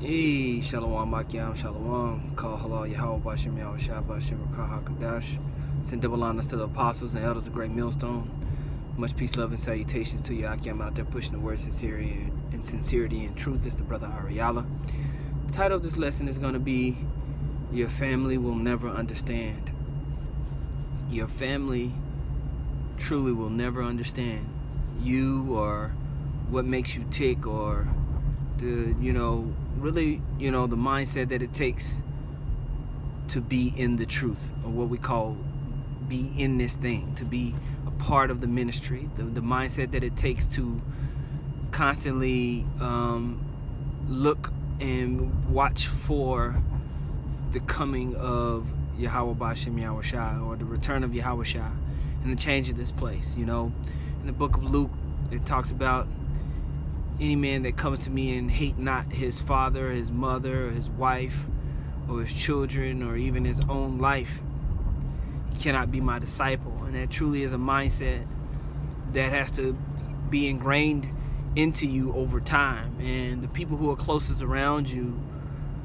Hey, Shalom, Makiam, Shalom, Call Halal, Yahweh, Bashim, Yahweh, Shah, Bashim, Rakah, HaKadosh. Send double honors to the apostles and elders of Great Millstone. Much peace, love, and salutations to you. Akim out there pushing the word sincerity and truth. It's the brother Ahriallah. The title of this lesson is going to be Your Family Will Never Understand. Your family truly will never understand you or what makes you tick or the, really, the mindset that it takes to be in the truth, or what we call be in this thing, to be a part of the ministry, the mindset that it takes to constantly look and watch for the coming of Yahweh Bashim Yahweh Shah, or the return of Yahweh Shah and the change of this place. In the book of Luke, it talks about any man that comes to me and hate not his father, his mother, or his wife, or his children, or even his own life, he cannot be my disciple. And that truly is a mindset that has to be ingrained into you over time. And the people who are closest around you,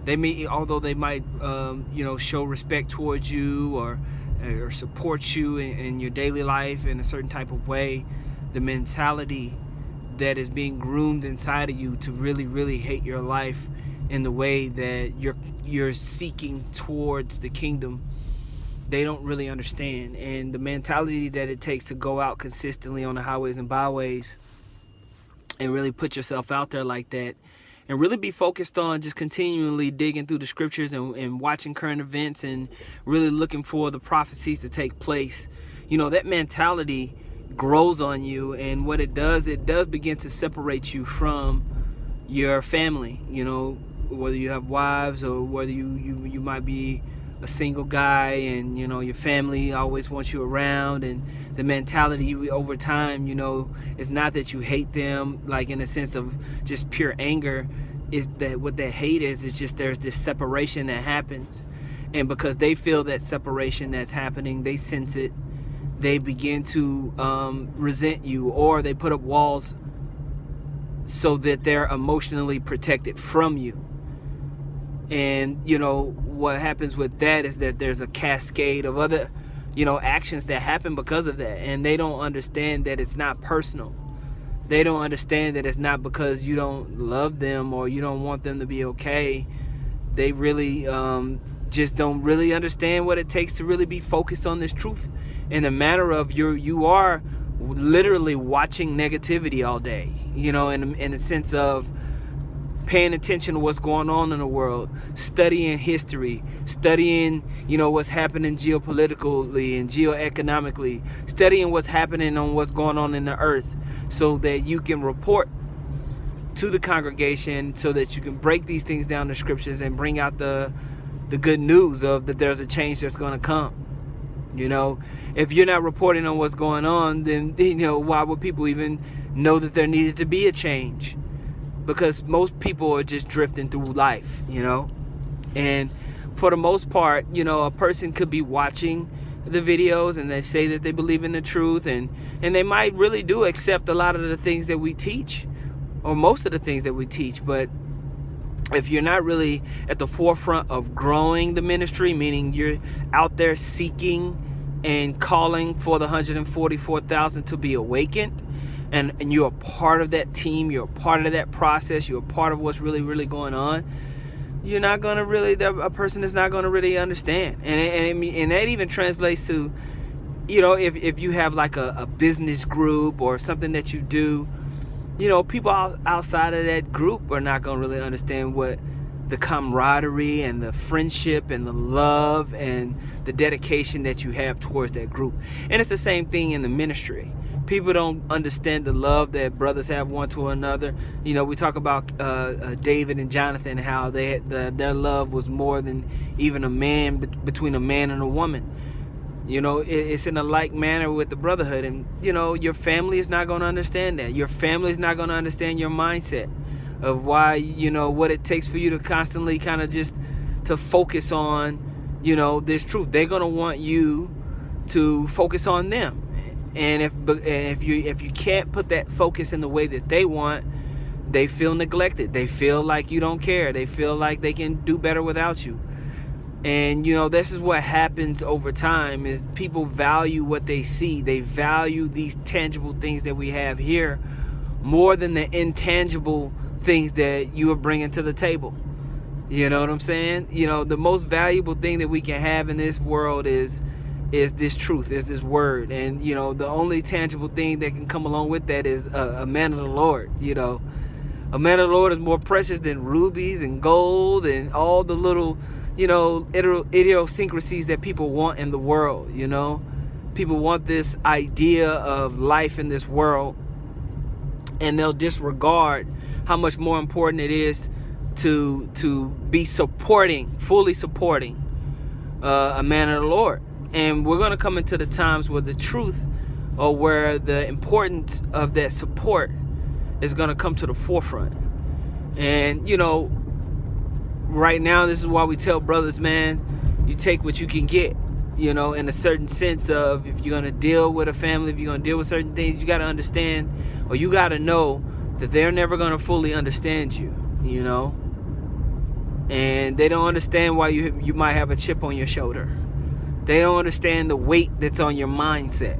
they may, although they might, show respect towards you or support you in your daily life in a certain type of way, the mentality that is being groomed inside of you to really, really hate your life in the way that you're seeking towards the kingdom, they don't really understand. And the mentality that it takes to go out consistently on the highways and byways and really put yourself out there like that, and really be focused on just continually digging through the scriptures and watching current events and really looking for the prophecies to take place. That mentality grows on you, and what it does begin to separate you from your family. Whether you have wives or whether you might be a single guy, and your family always wants you around, and the mentality over time, it's not that you hate them like in a sense of just pure anger. Is that what that hate is just there's this separation that happens, and because they feel that separation that's happening, they sense it, they begin to resent you, or they put up walls so that they're emotionally protected from you. And what happens with that is that there's a cascade of other actions that happen because of that, and they don't understand that it's not personal. They don't understand that it's not because you don't love them or you don't want them to be okay. They really just don't really understand what it takes to really be focused on this truth, in the matter of you are literally watching negativity all day, in the sense of paying attention to what's going on in the world, studying history, studying what's happening geopolitically and geoeconomically, studying what's happening on what's going on in the earth, so that you can report to the congregation, so that you can break these things down in the scriptures and bring out the good news of that there's a change that's going to come. If you're not reporting on what's going on, then why would people even know that there needed to be a change? Because most people are just drifting through life, and for the most part, a person could be watching the videos and they say that they believe in the truth, and they might really do accept a lot of the things that we teach, or most of the things that we teach. But if you're not really at the forefront of growing the ministry, meaning you're out there seeking and calling for the 144,000 to be awakened, and you're a part of that team, you're a part of that process, you're a part of what's really, really going on, you're not going to really, a person is not going to really understand. And that even translates to, if you have like a business group or something that you do, people outside of that group are not going to really understand what the camaraderie and the friendship and the love and the dedication that you have towards that group. And it's the same thing in the ministry. People don't understand the love that brothers have one to another. We talk about David and Jonathan, how their love was more than even a man, between a man and a woman. It's in a like manner with the brotherhood. And your family is not going to understand that. Your family is not going to understand your mindset of why, what it takes for you to constantly kind of just to focus on this truth. They're going to want you to focus on them. And if you can't put that focus in the way that they want, they feel neglected. They feel like you don't care. They feel like they can do better without you. And, you know, this is what happens over time, is people value what they see. They value these tangible things that we have here more than the intangible things that you are bringing to the table. You know what I'm saying? You know, the most valuable thing that we can have in this world is this truth, is this word. And, you know, the only tangible thing that can come along with that is a man of the Lord. You know, a man of the Lord is more precious than rubies and gold and all the little, you know, idiosyncrasies that people want in the world. You know, people want this idea of life in this world, and they'll disregard how much more important it is to be fully supporting a man of the Lord. And we're going to come into the times where the truth, or where the importance of that support is going to come to the forefront. And, you know, right now, this is why we tell brothers, man, you take what you can get, you know, in a certain sense of, if you're going to deal with a family, if you're going to deal with certain things, you got to understand, or you got to know that they're never going to fully understand you, you know. And they don't understand why you might have a chip on your shoulder. They don't understand the weight that's on your mindset.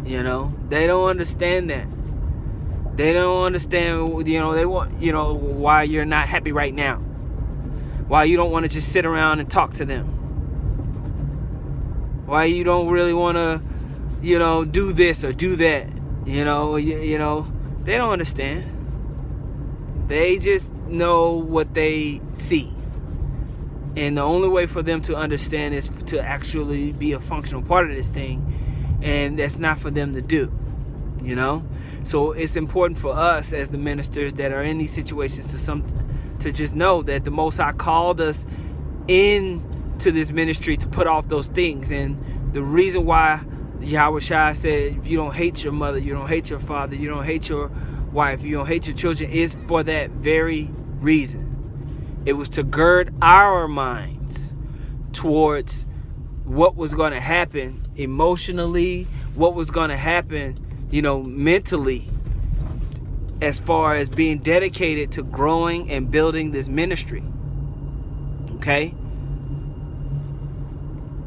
You know, they don't understand that. They don't understand, you know, they want, you know, why you're not happy right now. Why you don't want to just sit around and talk to them. Why you don't really want to, you know, do this or do that. You know, they don't understand. They just know what they see. And the only way for them to understand is to actually be a functional part of this thing. And that's not for them to do, you know. So it's important for us as the ministers that are in these situations to just know that the Most High called us into this ministry to put off those things. And the reason why Yahweh Shai said, if you don't hate your mother, you don't hate your father, you don't hate your wife, you don't hate your children, is for that very reason. It was to gird our minds towards what was going to happen emotionally, what was going to happen, you know, mentally, as far as being dedicated to growing and building this ministry. Okay?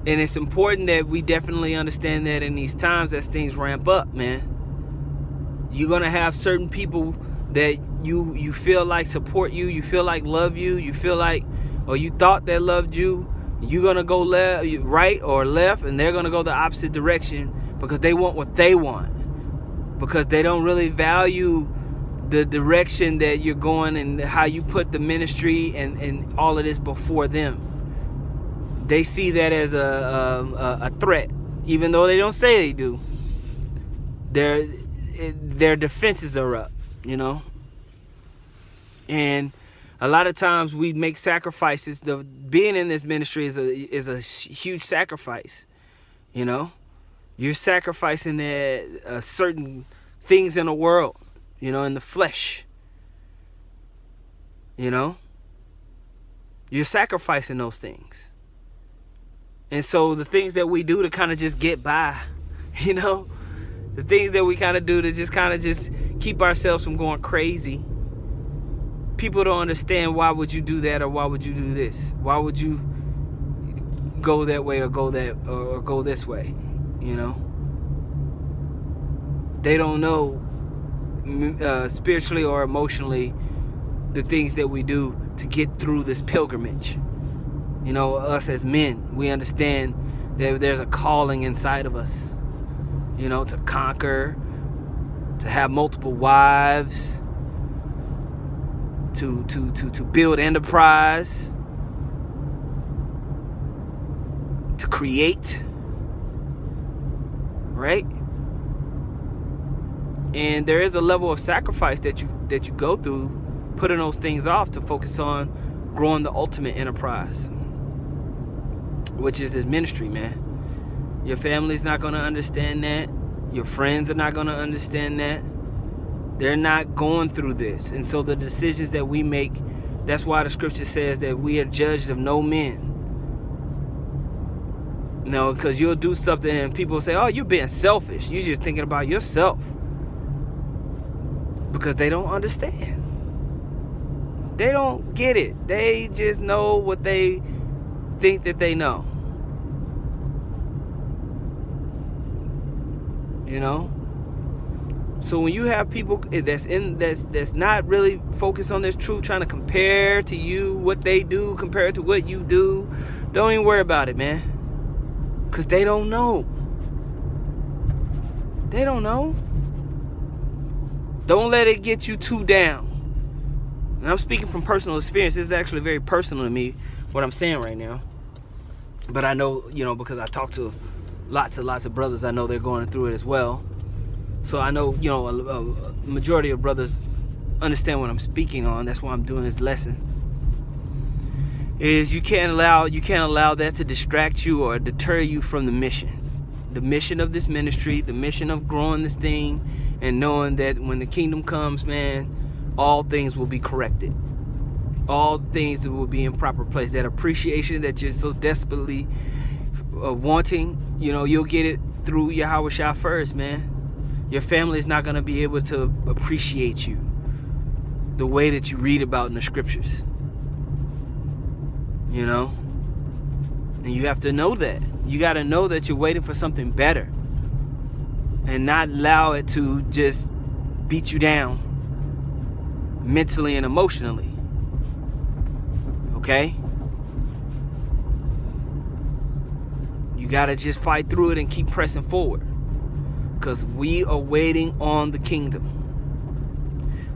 And it's important that we definitely understand that in these times as things ramp up, man. You're going to have certain people that you feel like support you, you feel like love you, you feel like, or you thought they loved you. You're going to go right or left, and they're going to go the opposite direction because they want what they want. Because they don't really value the direction that you're going and how you put the ministry and all of this before them. They see that as a threat, even though they don't say they do. Their defenses are up, you know. And a lot of times we make sacrifices. Being in this ministry is a huge sacrifice, you know. You're sacrificing certain things in the world, you know, in the flesh, you know. You're sacrificing those things. And so the things that we do to kind of just get by, you know, the things that we kind of do to just kind of just keep ourselves from going crazy. People don't understand, why would you do that, or why would you do this? Why would you go that way or go this way? You know, they don't know spiritually or emotionally the things that we do to get through this pilgrimage. You know, us as men, we understand that there's a calling inside of us, you know, to conquer, to have multiple wives, to build enterprise, to create, right? And there is a level of sacrifice that you go through, putting those things off to focus on growing the ultimate enterprise, which is this ministry, man. Your family's not going to understand that. Your friends are not going to understand that. They're not going through this. And so the decisions that we make, that's why the scripture says that we are judged of no men. No, because you'll do something and people will say, oh, you're being selfish. You're just thinking about yourself. Because they don't understand. They don't get it. They just know what they think that they know. You know? So when you have people that's not really focused on this truth, trying to compare to you what they do compared to what you do, don't even worry about it, man. Because they don't know. They don't know. Don't let it get you too down. And I'm speaking from personal experience. This is actually very personal to me, what I'm saying right now. But I know, you know, because I talk to lots of brothers, I know they're going through it as well. So I know, you know, a majority of brothers understand what I'm speaking on. That's why I'm doing this lesson. Is you can't allow that to distract you or deter you from the mission of this ministry, the mission of growing this thing, and knowing that when the kingdom comes, man, all things will be corrected. All things will be in proper place. That appreciation that you're so desperately wanting, you know, you'll get it through Yahweh Shah first, man. Your family is not going to be able to appreciate you the way that you read about in the scriptures. You know? And you have to know that. You got to know that you're waiting for something better. And not allow it to just beat you down mentally and emotionally. Okay? You got to just fight through it and keep pressing forward. Because we are waiting on the kingdom.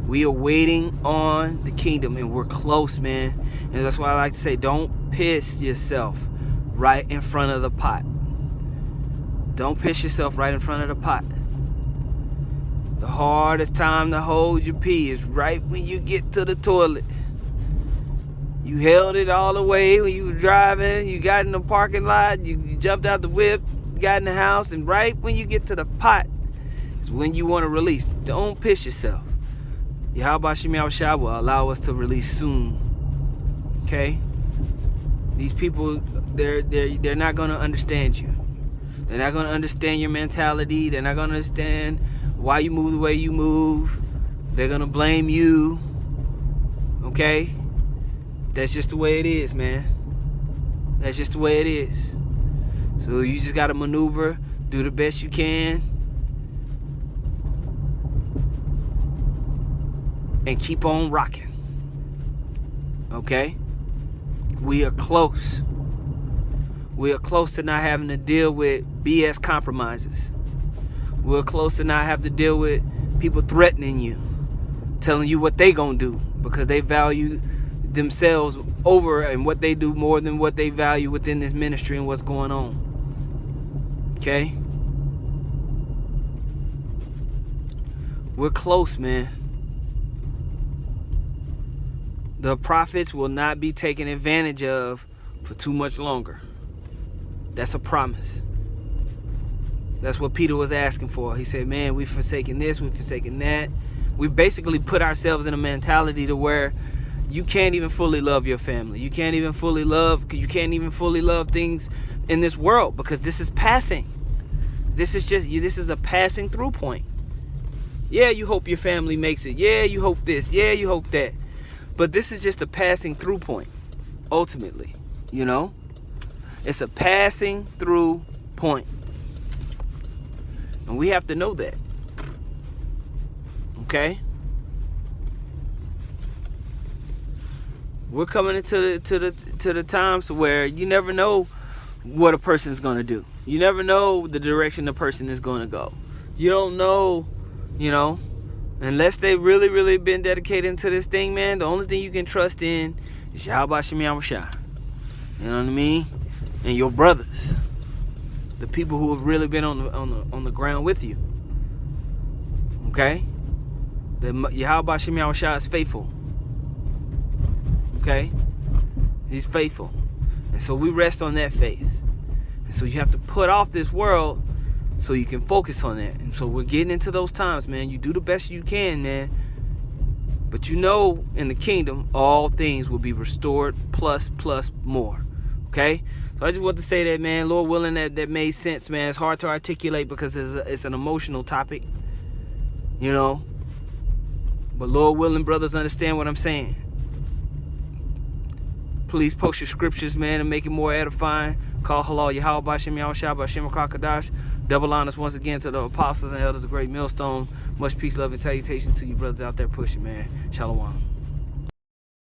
We are waiting on the kingdom, and we're close, man. And that's why I like to say, don't piss yourself right in front of the pot. Don't piss yourself right in front of the pot. The hardest time to hold your pee is right when you get to the toilet. You held it all the way when you were driving. You got in the parking lot. You jumped out the whip. Got in the house, and right when you get to the pot is when you want to release. Don't piss yourself. Yahweh Shemiah Shah will allow us to release soon. Okay? These people, they're not going to understand you. They're not going to understand your mentality. They're not going to understand why you move the way you move. They're going to blame you. Okay? That's just the way it is, man. That's just the way it is. So you just got to maneuver, do the best you can, and keep on rocking. Okay? We are close. We are close to not having to deal with BS compromises. We're close to not have to deal with people threatening you, telling you what they gonna do because they value themselves over and what they do more than what they value within this ministry and what's going on. Okay? We're close, man. The prophets will not be taken advantage of for too much longer. That's a promise. That's what Peter was asking for. He said, man, we've forsaken this, we've forsaken that. We basically put ourselves in a mentality to where you can't even fully love your family. You can't even fully love things in this world because this is passing. This is a passing through point. Yeah, you hope your family makes it. Yeah, you hope this. Yeah, you hope that. But this is just a passing through point, ultimately. You know? It's a passing through point. And we have to know that. Okay? We're coming into the times where you never know what a person's going to do. You never know the direction the person is going to go. You don't know, you know, unless they really, really been dedicated to this thing, man. The only thing you can trust in is Yahweh Shemiah Shah. You know what I mean? And your brothers, the people who have really been on the ground with you. Okay? The Yahweh Shemiah Shah is faithful. Okay? He's faithful. And so we rest on that faith. And so you have to put off this world so you can focus on that. And so we're getting into those times, man. You do the best you can, man. But you know, in the kingdom, all things will be restored plus more. Okay? So I just want to say that, man, Lord willing, that made sense, man. It's hard to articulate because it's an emotional topic, you know. But Lord willing, brothers understand what I'm saying. Please post your scriptures, man, and make it more edifying. Call halal Yahweh Bashim Yahushua Bashim Krakadash. Double honors once again to the apostles and elders of Great Millstone. Much peace, love, and salutations to you brothers out there pushing, man. Shalom.